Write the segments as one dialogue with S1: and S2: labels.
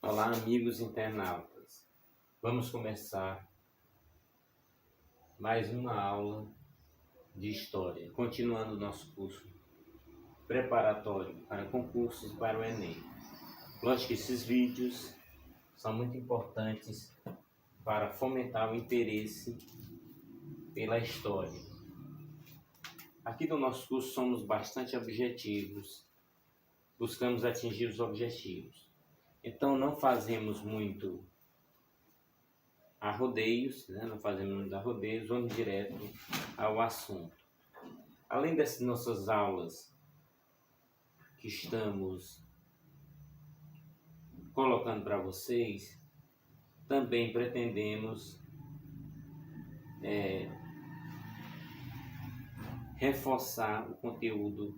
S1: Olá, amigos internautas. Vamos começar mais uma aula de História, continuando o nosso curso preparatório para concursos para o Enem. Lógico que esses vídeos são muito importantes para fomentar o interesse pela história. Aqui do nosso curso somos bastante objetivos, buscamos atingir os objetivos. Então não fazemos muito arrodeios, não fazemos muitos arrodeios, vamos direto ao assunto. Além dessas nossas aulas que estamos colocando para vocês, também pretendemos reforçar o conteúdo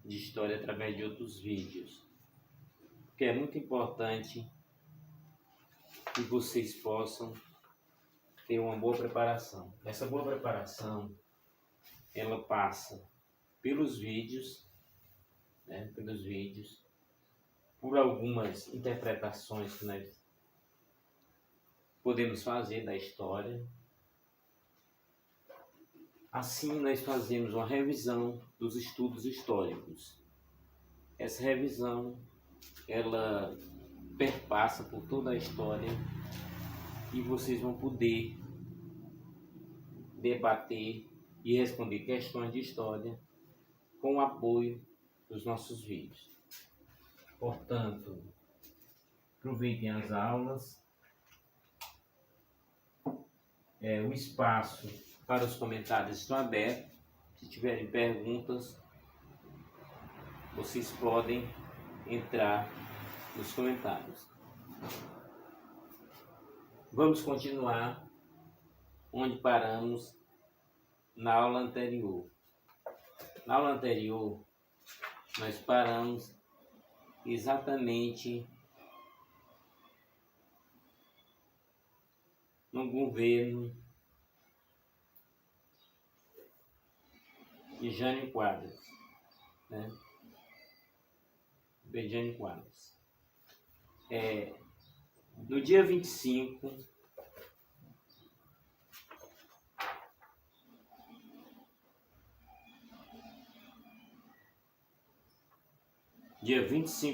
S1: de história através de outros vídeos, porque é muito importante que vocês possam ter uma boa preparação. Essa boa preparação, ela passa pelos vídeos, por algumas interpretações que nós podemos fazer da história. Assim, nós fazemos uma revisão dos estudos históricos. Essa revisão, ela perpassa por toda a história e vocês vão poder debater e responder questões de história com o apoio dos nossos vídeos. Portanto, aproveitem as aulas. O espaço para os comentários está aberto. Se tiverem perguntas, vocês podem entrar nos comentários. Vamos continuar onde paramos na aula anterior. Na aula anterior, nós paramos exatamente no governo de Jânio Quadros, de Jânio Quadros. No dia 25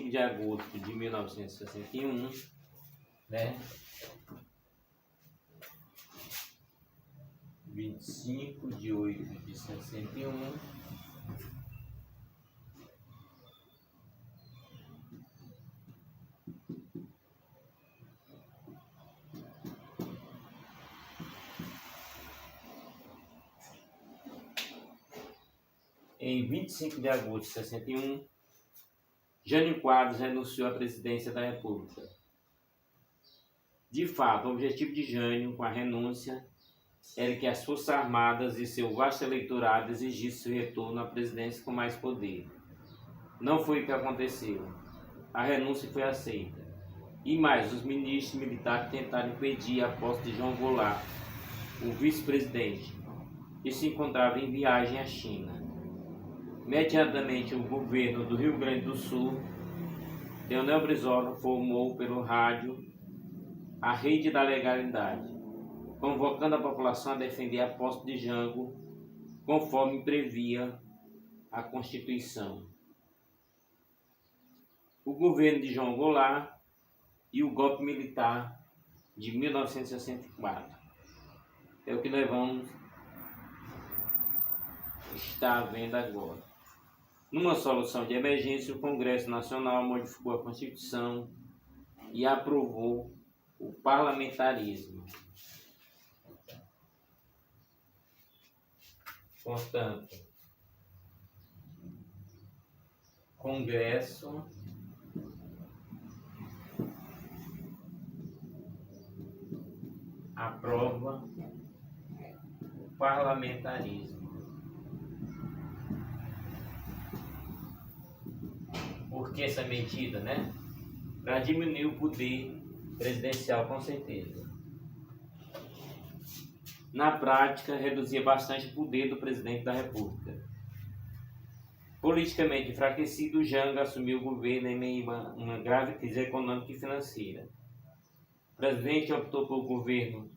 S1: de agosto de 1961, 25 de 8 de 61, em 25 de agosto de 61, Jânio Quadros renunciou à presidência da República. De fato, o objetivo de Jânio com a renúncia era que as Forças Armadas e seu vasto eleitorado exigissem seu retorno à presidência com mais poder. Não foi o que aconteceu. A renúncia foi aceita. E mais, os ministros militares tentaram impedir a posse de João Goulart, o vice-presidente, que se encontrava em viagem à China. Imediatamente, o governo do Rio Grande do Sul, Leonel Brizola, formou pelo rádio a Rede da Legalidade, convocando a população a defender a posse de Jango, conforme previa a Constituição. O governo de João Goulart e o golpe militar de 1964. É o que nós vamos estar vendo agora. Numa solução de emergência, o Congresso Nacional modificou a Constituição e aprovou o parlamentarismo. Portanto, Congresso aprova o parlamentarismo. Por que essa medida, Para diminuir o poder presidencial, com certeza. Na prática, reduzia bastante o poder do presidente da República. Politicamente enfraquecido, Jango assumiu o governo em meio a uma grave crise econômica e financeira. O presidente optou por um governo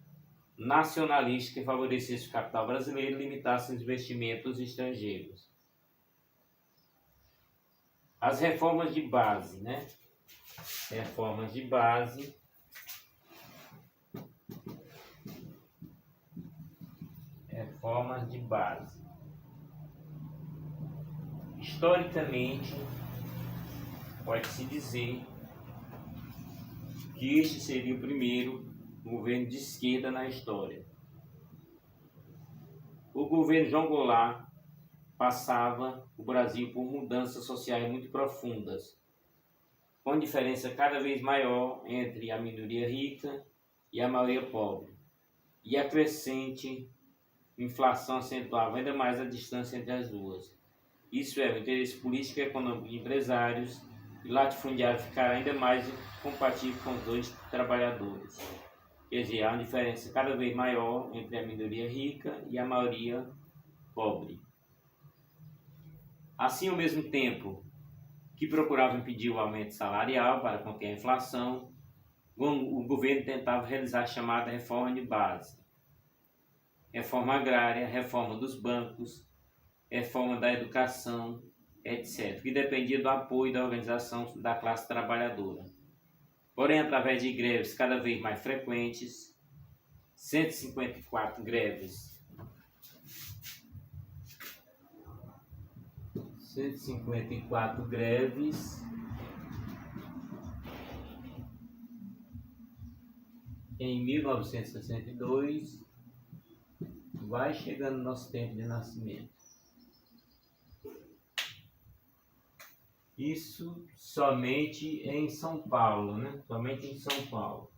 S1: nacionalista que favorecesse o capital brasileiro e limitasse os investimentos estrangeiros. As reformas de base, né? Reformas de base. Reformas de base. Historicamente, pode-se dizer que este seria o primeiro governo de esquerda na história. O governo João Goulart passava o Brasil por mudanças sociais muito profundas, com diferença cada vez maior entre a minoria rica e a maioria pobre, e a crescente inflação acentuava ainda mais a distância entre as duas. Isso é, o interesse político e econômico de empresários e latifundiários ficaram ainda mais compatíveis com os dois trabalhadores. Quer dizer, há uma diferença cada vez maior entre a minoria rica e a maioria pobre. Assim, ao mesmo tempo que procurava impedir o aumento salarial para conter a inflação, o governo tentava realizar a chamada reforma de base, reforma agrária, reforma dos bancos, reforma da educação, etc., que dependia do apoio da organização da classe trabalhadora. Porém, através de greves cada vez mais frequentes, 154 greves em 1962, vai chegando no nosso tempo de nascimento. Isso somente em São Paulo, né? Somente em São Paulo.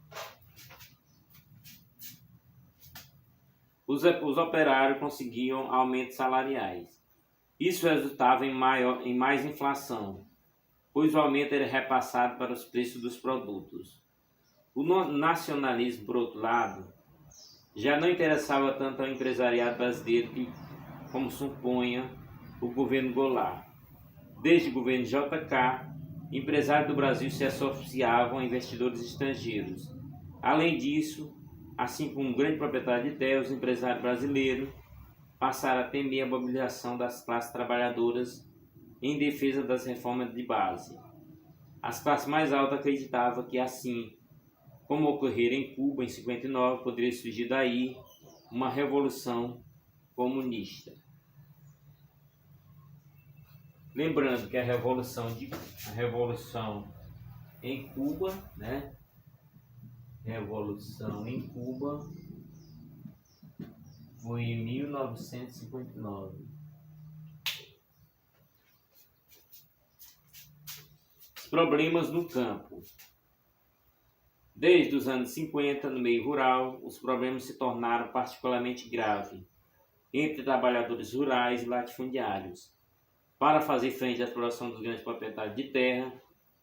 S1: Os operários conseguiam aumentos salariais. Isso resultava em mais inflação, pois o aumento era repassado para os preços dos produtos. O nacionalismo, por outro lado, já não interessava tanto ao empresariado brasileiro como supunha o governo Goulart. Desde o governo JK, empresários do Brasil se associavam a investidores estrangeiros. Além disso, assim como um grande proprietário de terra, os empresários brasileiros passaram a temer a mobilização das classes trabalhadoras em defesa das reformas de base. As classes mais altas acreditavam que, assim como ocorrera em Cuba em 59, poderia surgir daí uma revolução comunista. Lembrando que a revolução em Cuba, né? Revolução em Cuba foi em 1959. Os problemas no campo. Desde os anos 50, no meio rural, os problemas se tornaram particularmente graves entre trabalhadores rurais e latifundiários. Para fazer frente à exploração dos grandes proprietários de terra,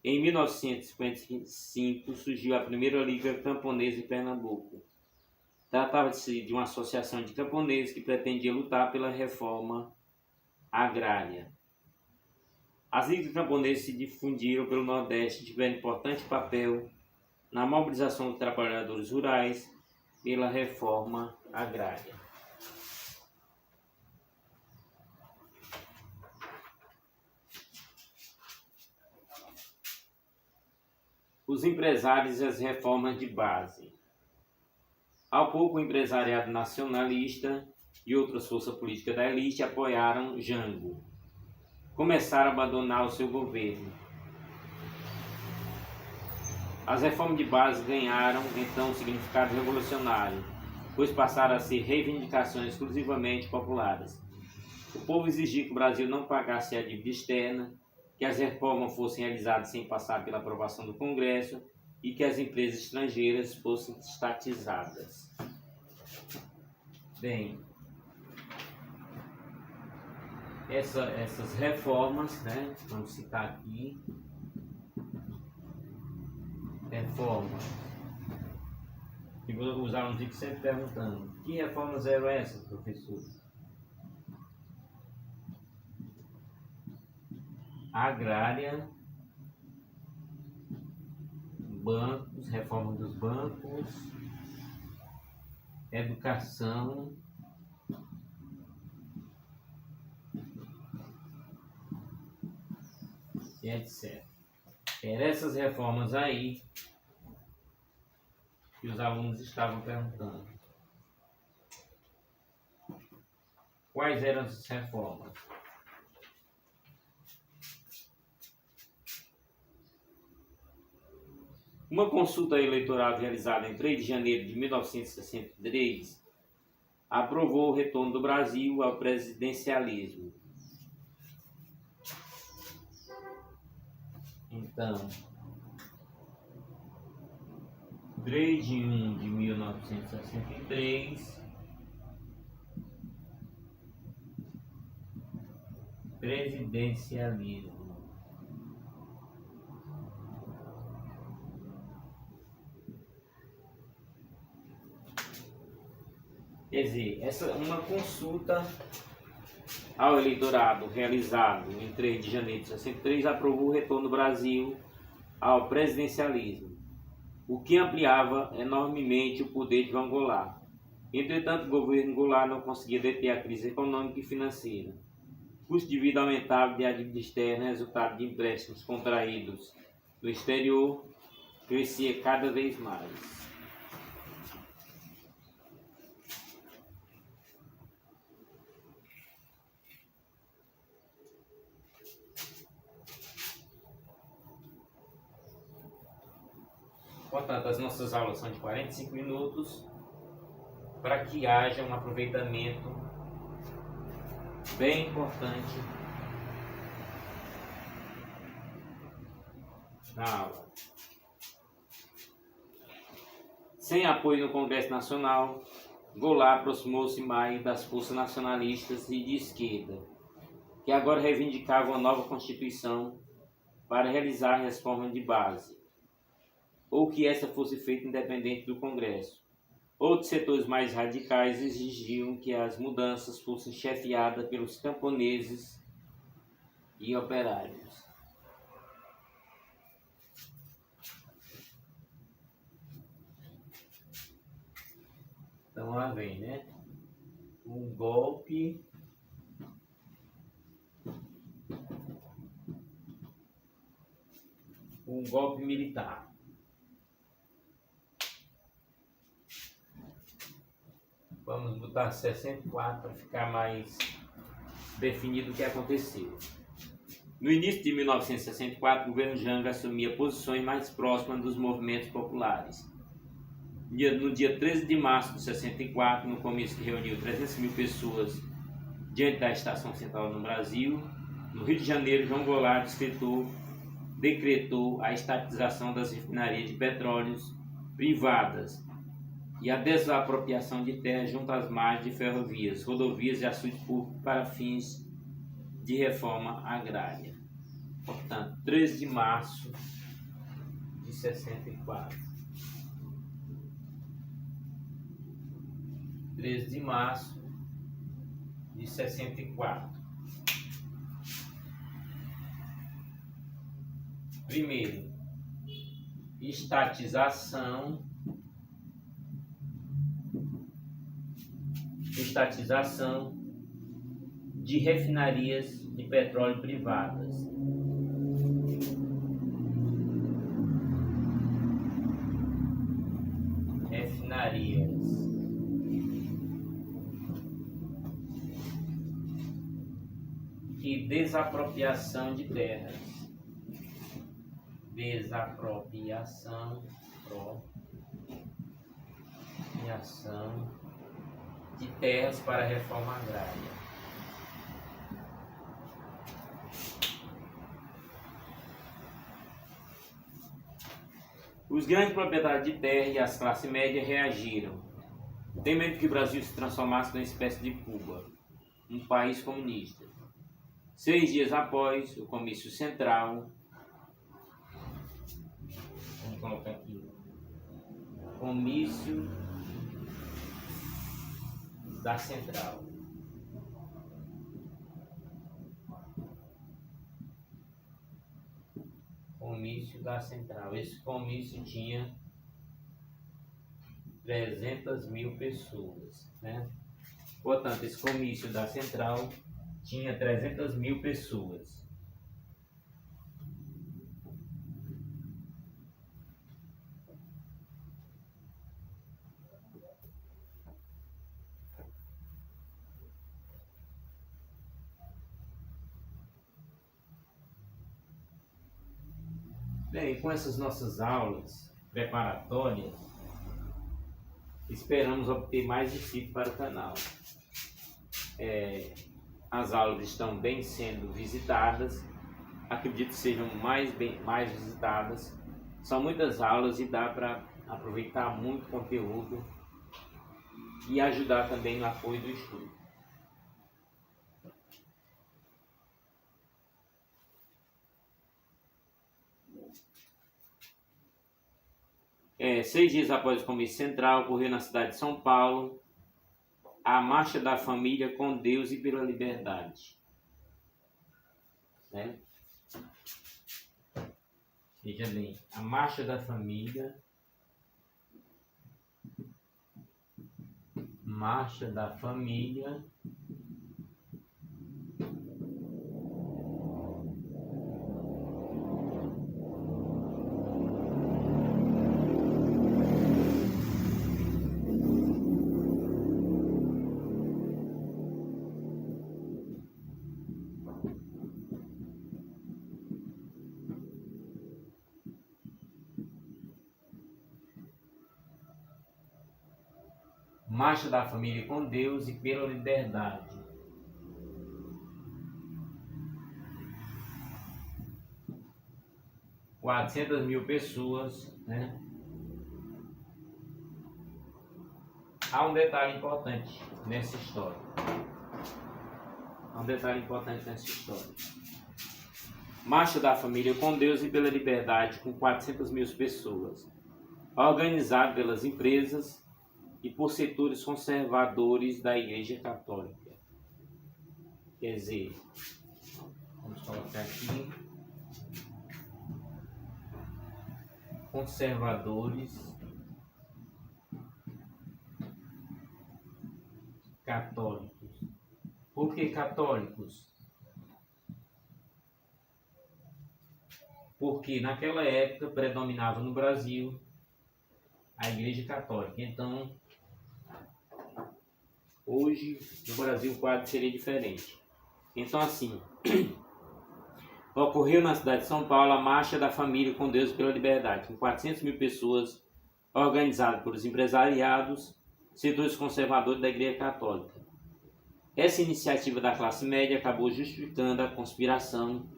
S1: em 1955 surgiu a primeira Liga Camponesa em Pernambuco. Tratava-se de uma associação de camponeses que pretendia lutar pela reforma agrária. As ligas camponesas se difundiram pelo Nordeste e tiveram importante papel na mobilização dos trabalhadores rurais pela reforma agrária. Os empresários e as reformas de base. Ao pouco, o empresariado nacionalista e outras forças políticas da elite apoiaram Jango. Começaram a abandonar o seu governo. As reformas de base ganharam, então, um significado revolucionário, pois passaram a ser reivindicações exclusivamente populares. O povo exigia que o Brasil não pagasse a dívida externa, que as reformas fossem realizadas sem passar pela aprovação do Congresso e que as empresas estrangeiras fossem estatizadas. Bem, essas reformas, né, vamos citar aqui, reformas, que os alunos ficam sempre perguntando, que reformas eram essas, professor? agrária, bancos, reforma dos bancos, educação, e etc. Eram essas reformas aí que os alunos estavam perguntando. Quais eram essas reformas? Uma consulta eleitoral realizada em 3 de janeiro de 1963 aprovou o retorno do Brasil ao presidencialismo. Então, 3 de 1 de 1963, presidencialismo. Quer dizer, essa é uma consulta ao eleitorado realizado em 3 de janeiro de 63 aprovou o retorno do Brasil ao presidencialismo, o que ampliava enormemente o poder de João Goulart. Entretanto, o governo Goulart não conseguia deter a crise econômica e financeira. O custo de vida aumentava e a dívida externa, resultado de empréstimos contraídos do exterior, crescia cada vez mais. Portanto, as nossas aulas são de 45 minutos para que haja um aproveitamento bem importante na aula. Sem apoio no Congresso Nacional, Goulart aproximou-se mais das forças nacionalistas e de esquerda, que agora reivindicavam uma nova Constituição para realizar a reforma de base, ou que essa fosse feita independente do Congresso. Outros setores mais radicais exigiam que as mudanças fossem chefiadas pelos camponeses e operários. Então lá vem, né? Um golpe militar. Vamos botar 64 para ficar mais definido o que aconteceu. No início de 1964, o governo Jango assumia posições mais próximas dos movimentos populares. No dia 13 de março de 64, no comício que reuniu 300 mil pessoas diante da Estação Central no Brasil, no Rio de Janeiro, João Goulart decretou a estatização das refinarias de petróleos privadas e a desapropriação de terras junto às margens de ferrovias, rodovias e açudes públicos para fins de reforma agrária. Portanto, 13 de março de 64. 13 de março de 64. Primeiro, estatização de refinarias de petróleo privadas. Refinarias e desapropriação de terras. Desapropriação de terras para a reforma agrária. Os grandes proprietários de terra e as classes médias reagiram, temendo que o Brasil se transformasse numa espécie de Cuba, um país comunista. 6 dias após o comício central, vamos colocar aqui, comício da Central. Comício da Central. Esse comício tinha 300.000 pessoas, né? Portanto, esse comício da Central tinha 300.000 pessoas. Bem, com essas nossas aulas preparatórias, esperamos obter mais discípulos para o canal. As aulas estão bem sendo visitadas, acredito que sejam mais visitadas. São muitas aulas e dá para aproveitar muito conteúdo e ajudar também no apoio do estudo. 6 dias após o comício central, ocorreu na cidade de São Paulo a Marcha da Família com Deus e pela Liberdade. Né? Veja bem, a Marcha da Família, Marcha da Família com Deus e pela Liberdade. $400.000 pessoas, né? Há um detalhe importante nessa história. Marcha da Família com Deus e pela Liberdade com 400.000 pessoas, organizado pelas empresas e por setores conservadores da Igreja Católica. Quer dizer, vamos colocar aqui, conservadores católicos. Por que católicos? Porque naquela época predominava no Brasil a Igreja Católica. Então, hoje no Brasil o quadro seria diferente. Então, assim, ocorreu na cidade de São Paulo a Marcha da Família com Deus e pela Liberdade, com 400.000 pessoas, organizada pelos empresariados, setores conservadores da Igreja Católica. Essa iniciativa da classe média acabou justificando a conspiração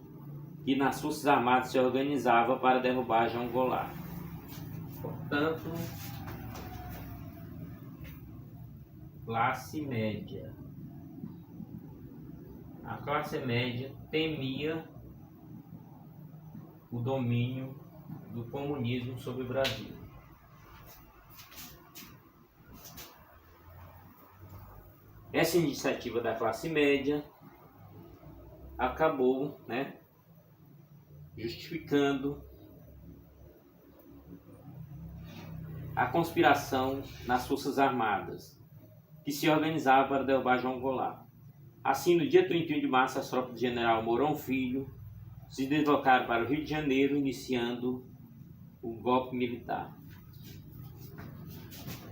S1: que nas Forças Armadas se organizava para derrubar João Goulart. Portanto, classe média. A classe média temia o domínio do comunismo sobre o Brasil. Essa iniciativa da classe média acabou, né, justificando a conspiração nas Forças Armadas, que se organizava para derrubar João Goulart. Assim, no dia 31 de março, as tropas do general Mourão Filho se deslocaram para o Rio de Janeiro, iniciando o golpe militar.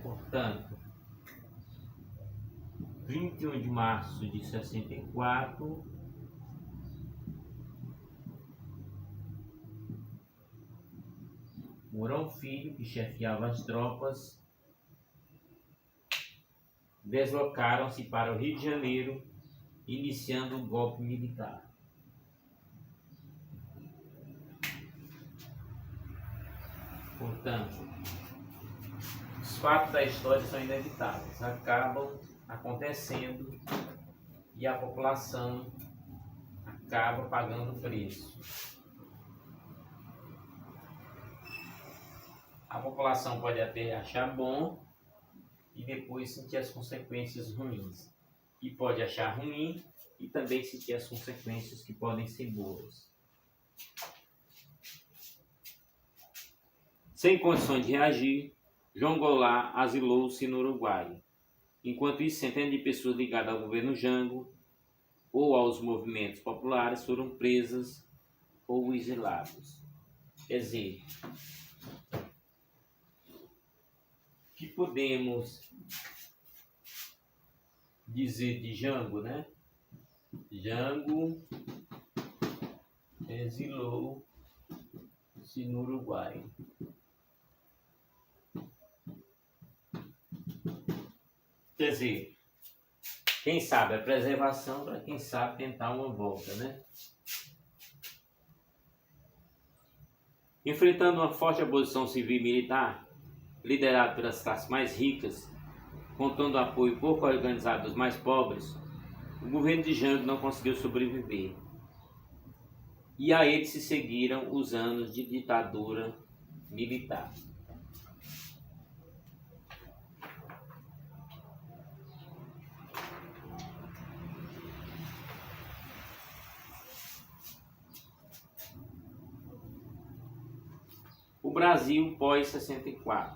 S1: Portanto, 21 de março de 64, Mourão Filho, que chefiava as tropas, deslocaram-se para o Rio de Janeiro, iniciando o golpe militar. Portanto, os fatos da história são inevitáveis, acabam acontecendo e a população acaba pagando o preço. A população pode até achar bom e depois sentir as consequências ruins. E pode achar ruim e também sentir as consequências que podem ser boas. Sem condições de reagir, João Goulart asilou-se no Uruguai. Enquanto isso, centenas de pessoas ligadas ao governo Jango ou aos movimentos populares foram presas ou exilados. Quer dizer, o que podemos dizer de Jango, né? Jango exilou-se no Uruguai. Quer dizer, quem sabe a preservação para quem sabe tentar uma volta, né? Enfrentando uma forte oposição civil e militar, liderada pelas classes mais ricas, contando apoio pouco organizado dos mais pobres, o governo de Jango não conseguiu sobreviver. E a ele se seguiram os anos de ditadura militar. O Brasil pós-64.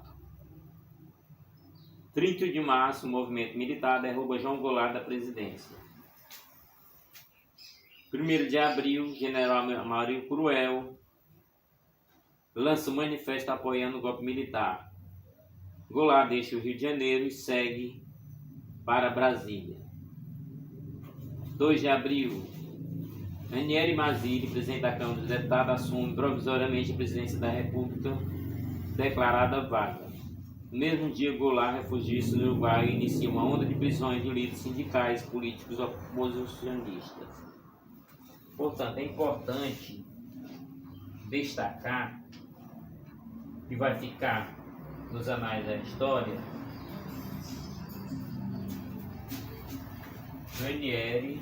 S1: 30 de março, o movimento militar derruba João Goulart da presidência. 1º de abril, general Marinho Cruel lança um manifesto apoiando o golpe militar. Goulart deixa o Rio de Janeiro e segue para Brasília. 2 de abril, Ranieri Mazzilli, presidente da Câmara dos Deputados, assume provisoriamente a presidência da República, declarada vaga. No mesmo dia, Goulart refugia-se no Uruguai e inicia uma onda de prisões de líderes sindicais, políticos oposicionistas. Portanto, é importante destacar que vai ficar nos anais da história Ranieri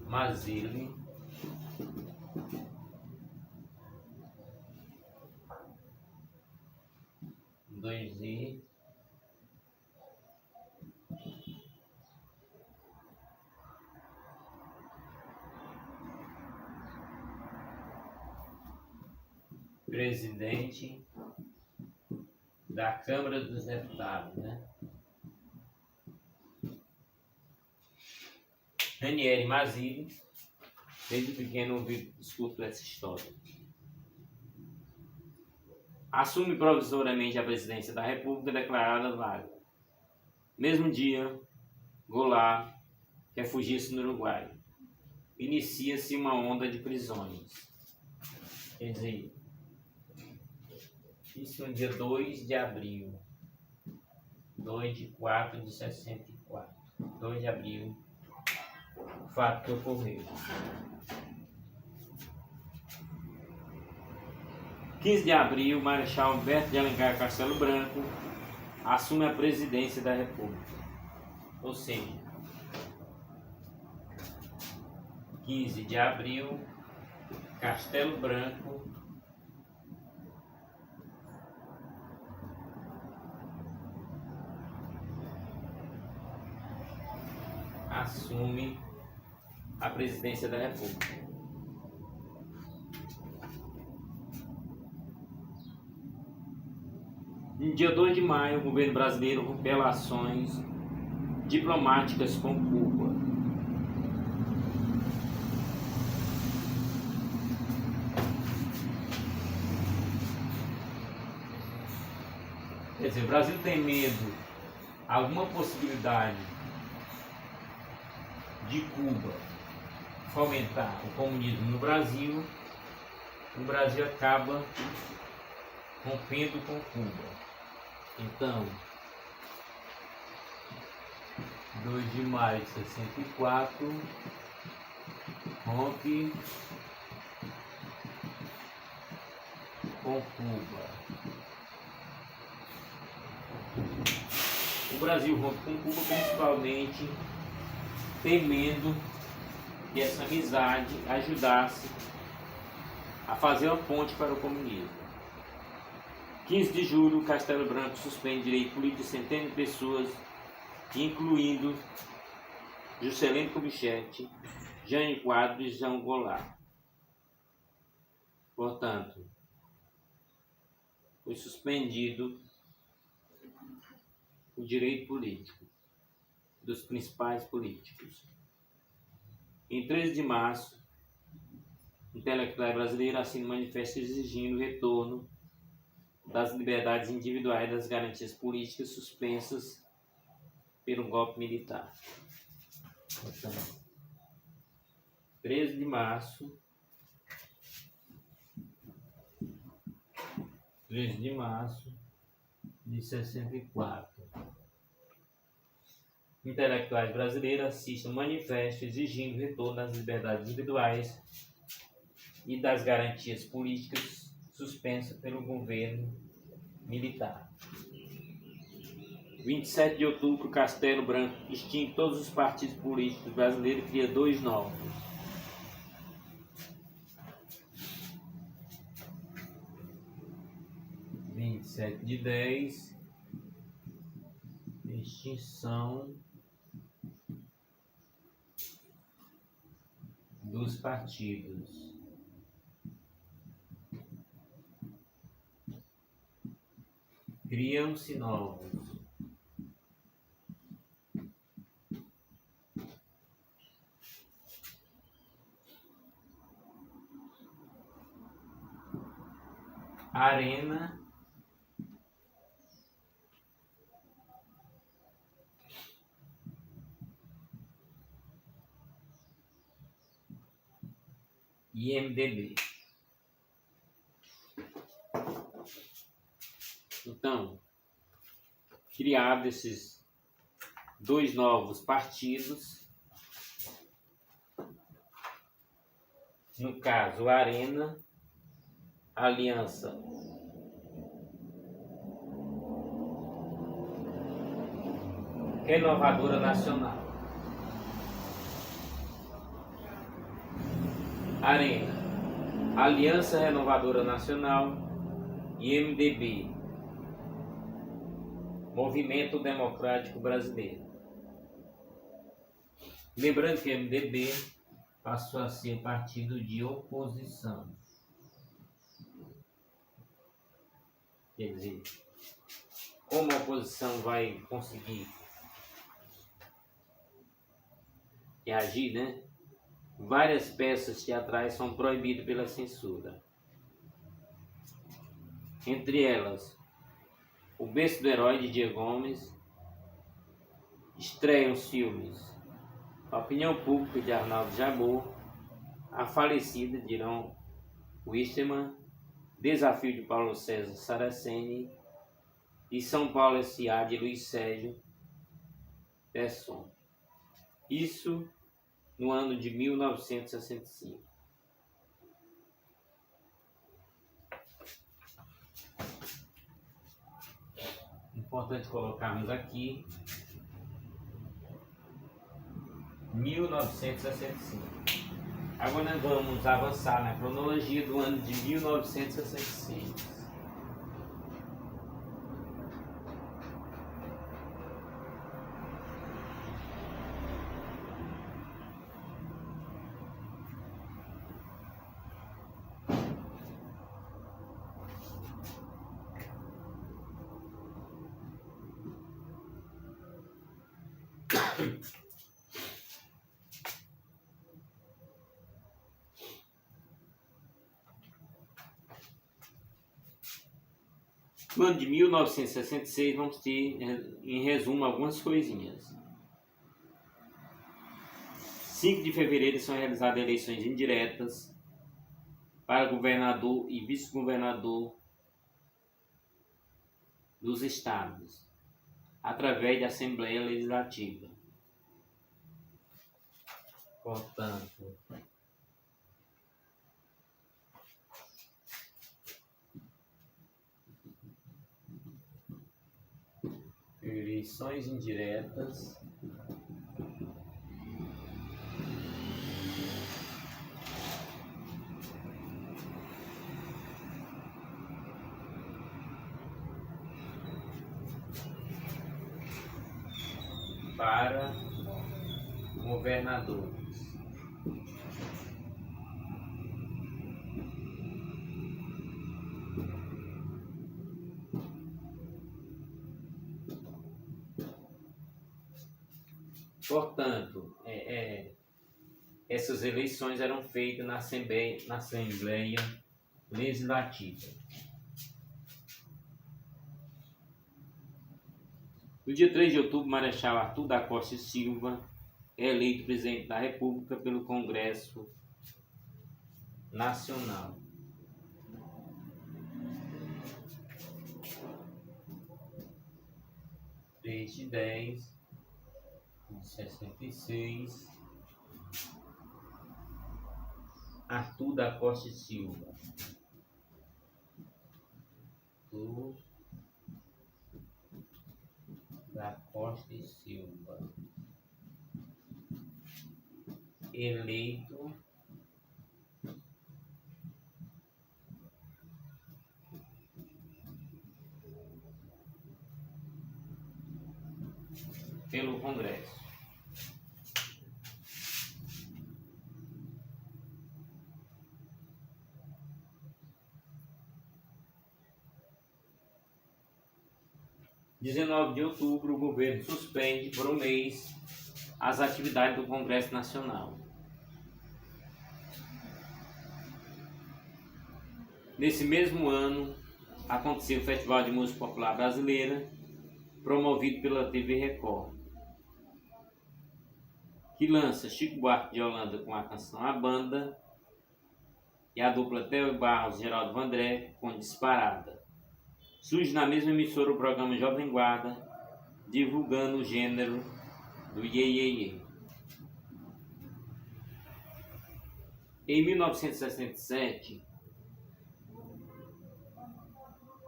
S1: Mazzilli, presidente da Câmara dos Deputados, né? Ranieri Mazzilli, desde pequeno escuto essa história. Assume provisoriamente a presidência da República, declarada vaga. Mesmo dia, Goulart refugia-se no Uruguai. Inicia-se uma onda de prisões. Quer dizer, isso no dia 2 de abril. 2 de 4 de 64. 2 de abril. O fato que ocorreu. 15 de abril, Marechal Humberto de Alencar Castelo Branco assume a presidência da República. Ou seja, 15 de abril, Castelo Branco assume a presidência da República. No dia 2 de maio, o governo brasileiro rompe relações diplomáticas com Cuba. Quer dizer, o Brasil tem medo, alguma possibilidade de Cuba fomentar o comunismo no Brasil, o Brasil acaba rompendo com Cuba. Então, 2 de maio de 64, rompe com Cuba. O Brasil rompe com Cuba principalmente temendo que essa amizade ajudasse a fazer uma ponte para o comunismo. 15 de julho, Castelo Branco suspende direito político de centenas de pessoas, incluindo Juscelino Kubitschek, Jânio Quadros e João Goulart. Portanto, foi suspendido o direito político dos principais políticos. Em 13 de março, intelectuais brasileiros assinam manifesto exigindo o retorno das liberdades individuais e das garantias políticas suspensas pelo golpe militar. Portanto, 13 de março de 64. Intelectuais brasileiros assistem um manifesto exigindo o retorno das liberdades individuais e das garantias políticas suspensas pelo governo militar. 27 de outubro, Castelo Branco extingue todos os partidos políticos brasileiros e cria 2 novos. 27/10, extinção dos partidos. Criam-se novos. Arena e MDB. Então, criados esses 2 novos partidos, no caso, Arena, Aliança Renovadora Nacional. Arena, Aliança Renovadora Nacional e MDB, Movimento Democrático Brasileiro. Lembrando que o MDB passou a ser partido de oposição. Quer dizer, como a oposição vai conseguir reagir, né? Várias peças teatrais são proibidas pela censura. Entre elas, O Berço do Herói, de Diego Gomes, estreiam os filmes A Opinião Pública, de Arnaldo Jabbour, A Falecida, de Irão Wisterman, Desafio, de Paulo César Saraceni e São Paulo S.A., de Luiz Sérgio Pesson. Isso no ano de 1965. Importante colocarmos aqui 1965. Agora nós vamos avançar na cronologia do ano de 1966. No ano de 1966, vamos ter, em resumo, algumas coisinhas. 5 de fevereiro são realizadas eleições indiretas para governador e vice-governador dos estados, através da Assembleia Legislativa. Portanto, eleições indiretas para governadores. Portanto, essas eleições eram feitas na Assembleia Legislativa. No dia 3 de outubro, Marechal Arthur da Costa e Silva é eleito presidente da República pelo Congresso Nacional. De 10 de 66, Arthur da Costa e Silva. Arthur da Costa e Silva, eleito pelo Congresso. Dia 19 de outubro, o governo suspende por um mês as atividades do Congresso Nacional. Nesse mesmo ano, aconteceu o Festival de Música Popular Brasileira, promovido pela TV Record, que lança Chico Buarque de Holanda com a canção A Banda e a dupla Theo Barros e Geraldo Vandré com Disparada. Surge na mesma emissora o programa Jovem Guarda, divulgando o gênero do Iê Iê Iê. Em 1967,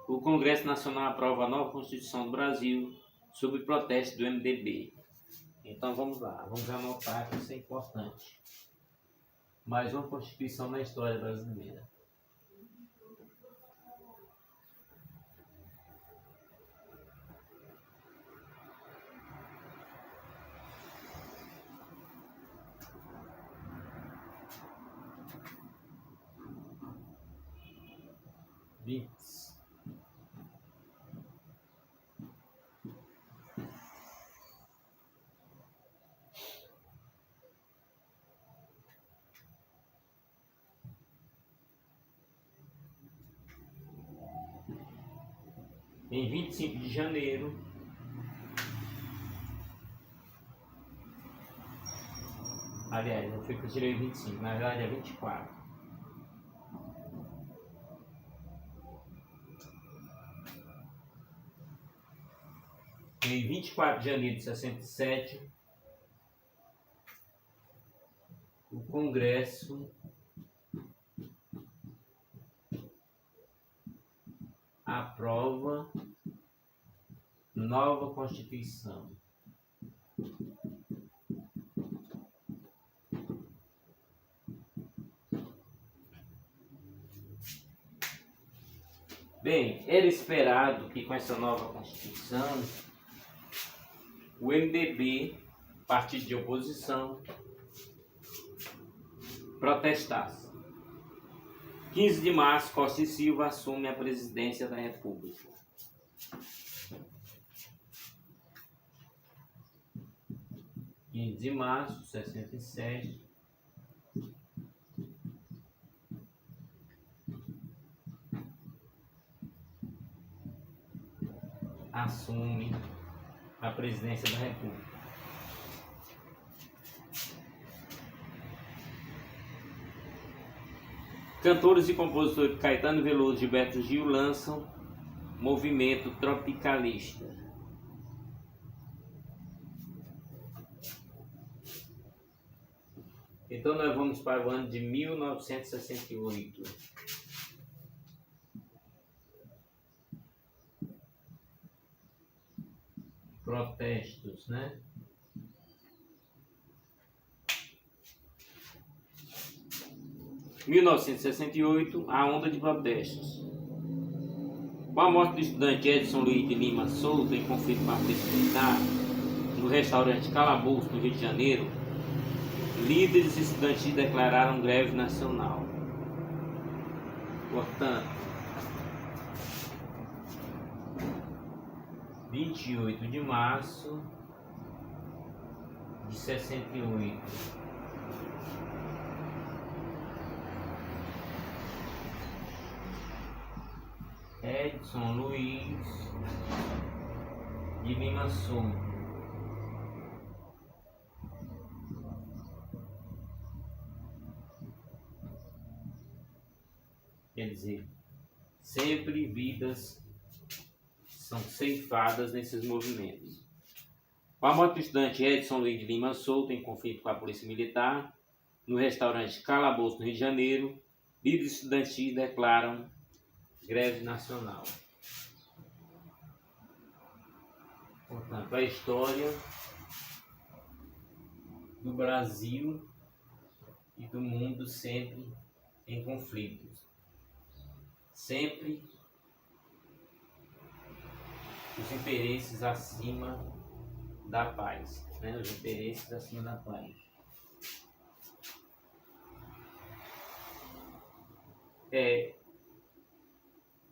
S1: o Congresso Nacional aprova a nova Constituição do Brasil sob protesto do MDB. Então vamos lá, vamos anotar que isso é importante. Mais uma Constituição na história brasileira. Em 25 de janeiro, aliás, não foi que eu tirei 25, na verdade é 24. Em 24 de janeiro de 67, o Congresso aprova nova Constituição. Bem, era esperado que com essa nova Constituição o MDB, partido de oposição, protestasse. 15 de março, Costa e Silva assume a presidência da República. De março de 67, assume a presidência da República. Cantores e compositores Caetano Veloso e Gilberto Gil lançam Movimento Tropicalista. Então nós vamos para o ano de 1968. Protestos, né? Em 1968, a onda de protestos. Com a morte do estudante Edson Luiz de Lima Souza em conflito com a polícia militar, no restaurante Calabouço, no Rio de Janeiro, líderes estudantis declararam greve nacional. Portanto, 28 de março de 68. Edson Luiz de Lima Souto. Quer dizer, sempre vidas são ceifadas nesses movimentos. Com a morte do estudante Edson Luiz de Lima Souto em conflito com a polícia militar, no restaurante Calabouço, no Rio de Janeiro, líderes estudantis declaram greve nacional. Portanto, a história do Brasil e do mundo sempre em conflitos. Sempre os interesses acima da paz, né? Os interesses acima da paz.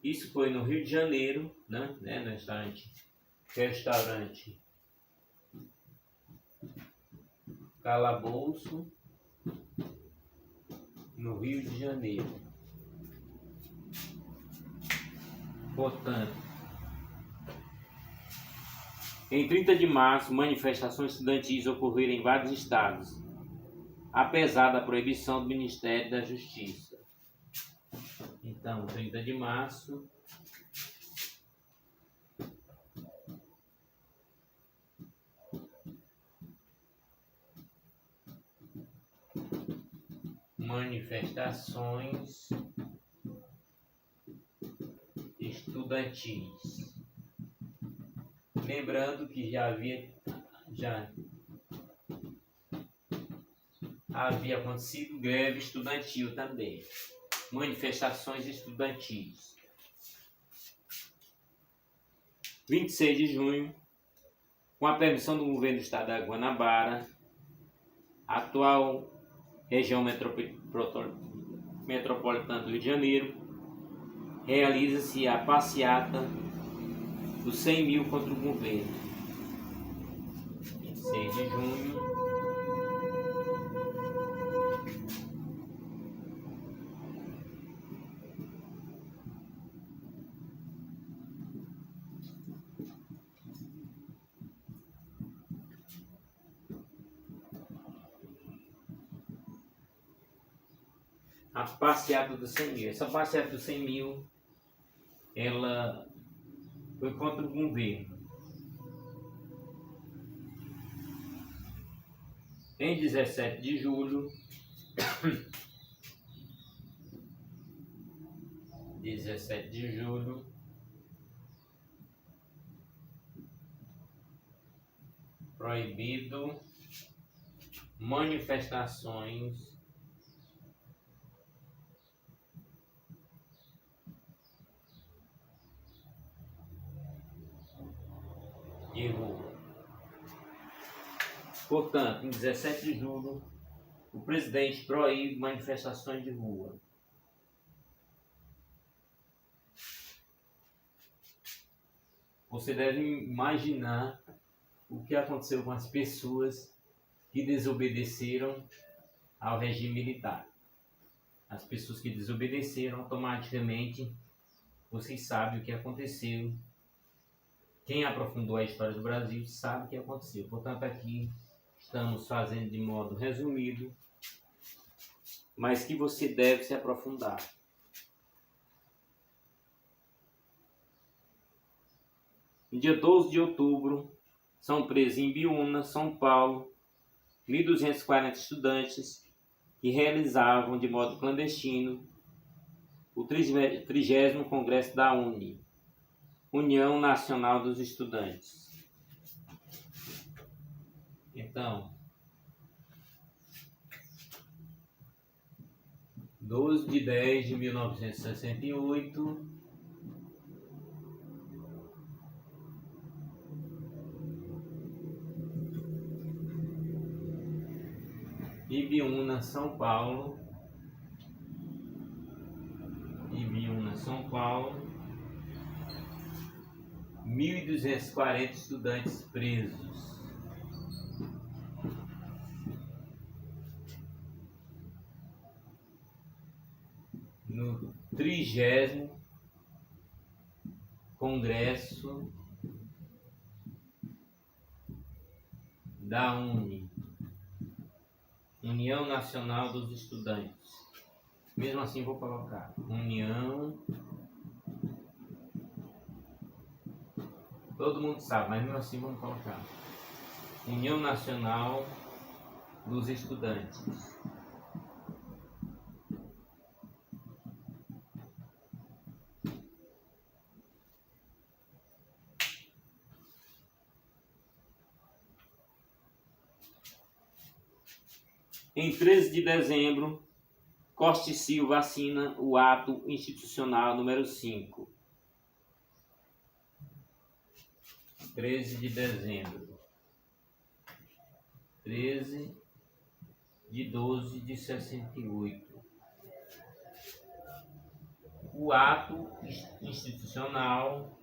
S1: Isso foi no Rio de Janeiro, né? No restaurante Calabouço, no Rio de Janeiro. Portanto, em 30 de março, manifestações estudantis ocorreram em vários estados, apesar da proibição do Ministério da Justiça. Então, 30 de março, manifestações estudantis. Lembrando que já havia acontecido greve estudantil também. Manifestações estudantis. 26 de junho, com a permissão do governo do estado da Guanabara, atual região metropolitana do Rio de Janeiro, realiza-se a passeata dos 100 mil contra o governo. 26 de junho. A passeata dos 100 mil. Essa passeata dos 100 mil, ela foi contra o governo. Em 17 de julho, 17 de julho, proibido manifestações de rua. Portanto, em 17 de julho, o presidente proíbe manifestações de rua. Você deve imaginar o que aconteceu com as pessoas que desobedeceram ao regime militar. As pessoas que desobedeceram, automaticamente, vocês sabem o que aconteceu. Quem aprofundou a história do Brasil sabe o que aconteceu. Portanto, aqui estamos fazendo de modo resumido, mas que você deve se aprofundar. No dia 12 de outubro, são presos em Biúna, São Paulo, 1.240 estudantes que realizavam de modo clandestino o 30º Congresso da UNE, União Nacional dos Estudantes. Então, 12 de 10 de 1968, Ibiúna, São Paulo, 1.240 estudantes presos. no 30º Congresso da União Nacional dos Estudantes. Mesmo assim vou colocar União. Todo mundo sabe, mas mesmo assim vamos colocar União Nacional dos Estudantes. Em 13 de dezembro, Costa e Silva assina o ato institucional número 5. 13 de dezembro. 13 de 12 de 68. O ato institucional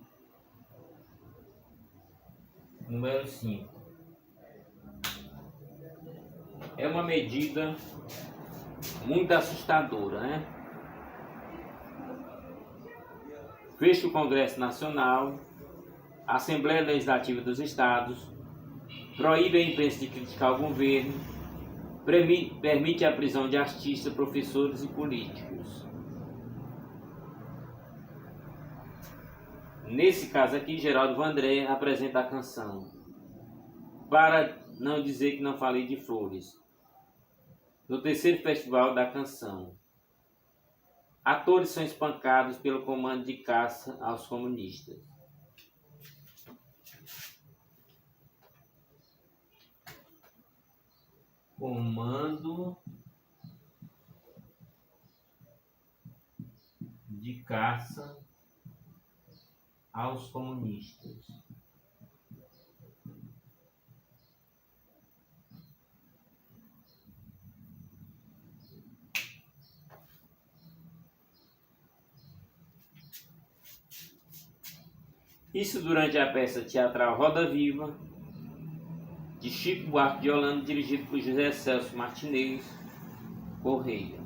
S1: número 5. É uma medida muito assustadora, né? Fecha o Congresso Nacional, a Assembleia Legislativa dos Estados, proíbe a imprensa de criticar o governo, permite a prisão de artistas, professores e políticos. Nesse caso aqui, Geraldo Vandré apresenta a canção Para Não Dizer Que Não Falei de Flores, no 3º Festival da Canção. Atores são espancados pelo comando de caça aos comunistas. Comando de caça aos comunistas. Isso durante a peça teatral Roda Viva, de Chico Buarque de Holanda, dirigido por José Celso Martinez Correia.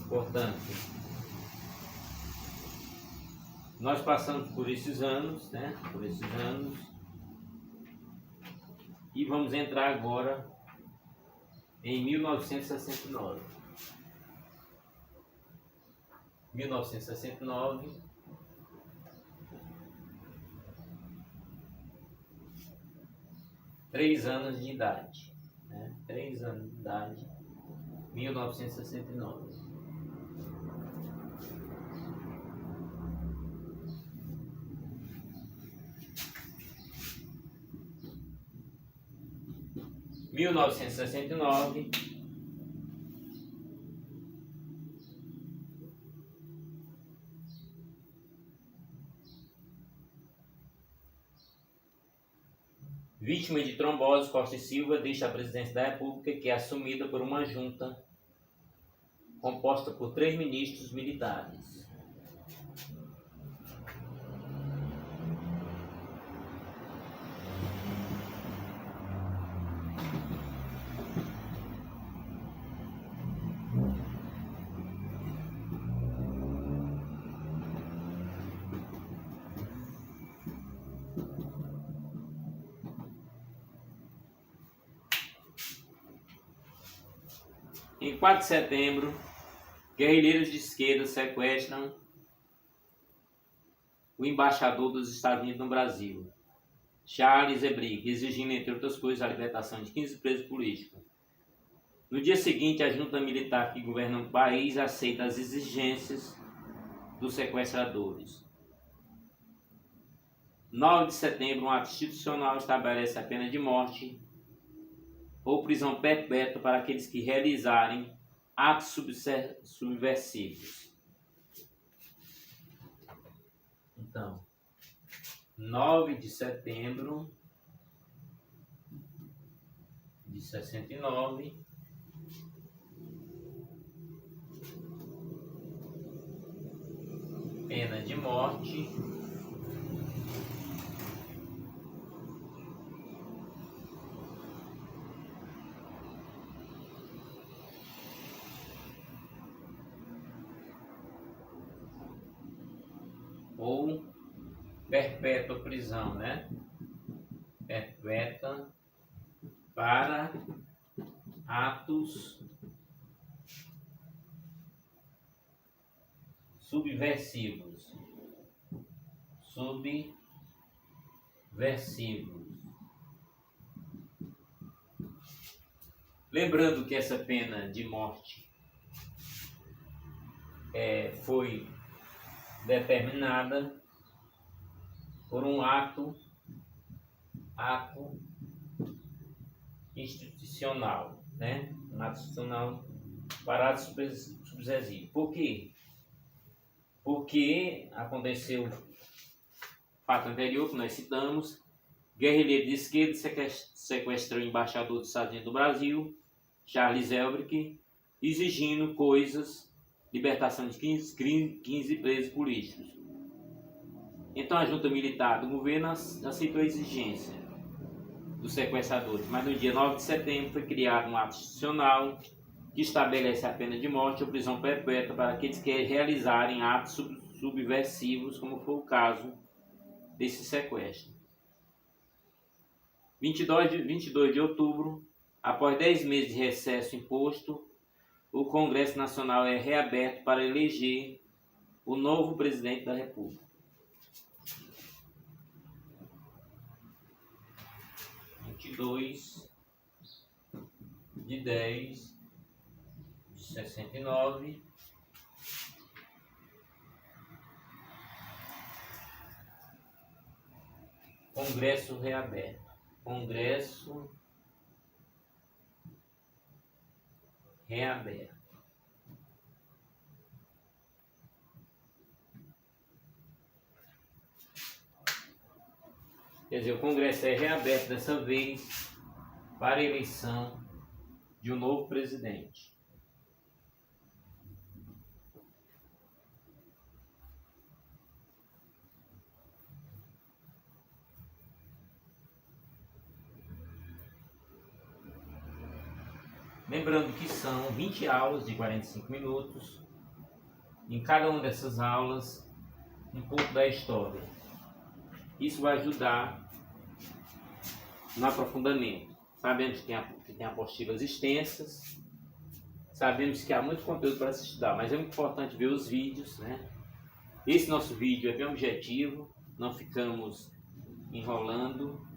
S1: Portanto, nós passamos por esses anos, né? E vamos entrar agora em 1969. 1969. 3 anos de idade, né? 3 anos de idade, 1969. Em 1969, vítima de trombose, Costa e Silva deixa a presidência da República, que é assumida por uma junta composta por 3 ministros militares. Em 4 de setembro, guerrilheiros de esquerda sequestram o embaixador dos Estados Unidos no Brasil, Charles Hebrig, exigindo, entre outras coisas, a libertação de 15 presos políticos. No dia seguinte, a junta militar que governa o país aceita as exigências dos sequestradores. 9 de setembro, um ato institucional estabelece a pena de morte ou prisão perpétua para aqueles que realizarem atos subversivos. Então, 9 de setembro de 69, pena de morte ou perpétua prisão, né? Perpétua para atos subversivos. Lembrando que essa pena de morte foi determinada por um ato institucional, né? Um ato institucional para ato subversivo. Por quê? Porque aconteceu o fato anterior que nós citamos: guerrilheiro de esquerda sequestrou o embaixador dos Estados Unidos do Brasil, Charles Elbrick, exigindo coisas, libertação de 15 presos políticos. Então a junta militar do governo aceitou a exigência dos sequestradores, mas no dia 9 de setembro foi criado um ato institucional que estabelece a pena de morte ou prisão perpétua para aqueles que realizarem atos subversivos, como foi o caso desse sequestro. 22 de outubro, após 10 meses de recesso imposto, o Congresso Nacional é reaberto para eleger o novo presidente da República. 22/10/69, Congresso reaberto. Quer dizer, o Congresso é reaberto dessa vez para a eleição de um novo presidente. Lembrando que são 20 aulas de 45 minutos. Em cada uma dessas aulas, um pouco da história. Isso vai ajudar no aprofundamento. Sabemos que tem apostilas extensas, sabemos que há muito conteúdo para se estudar, mas é muito importante ver os vídeos, né? Esse nosso vídeo é bem objetivo, não ficamos enrolando.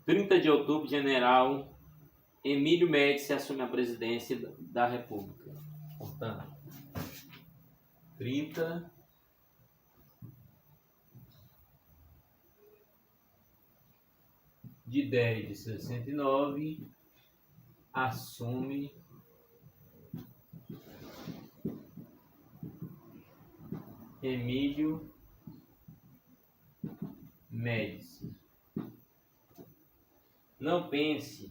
S1: Em 30 de outubro, general Emílio Médici assume a presidência da República. Portanto, 30 de 10/69, assume Emílio Médici. Não pense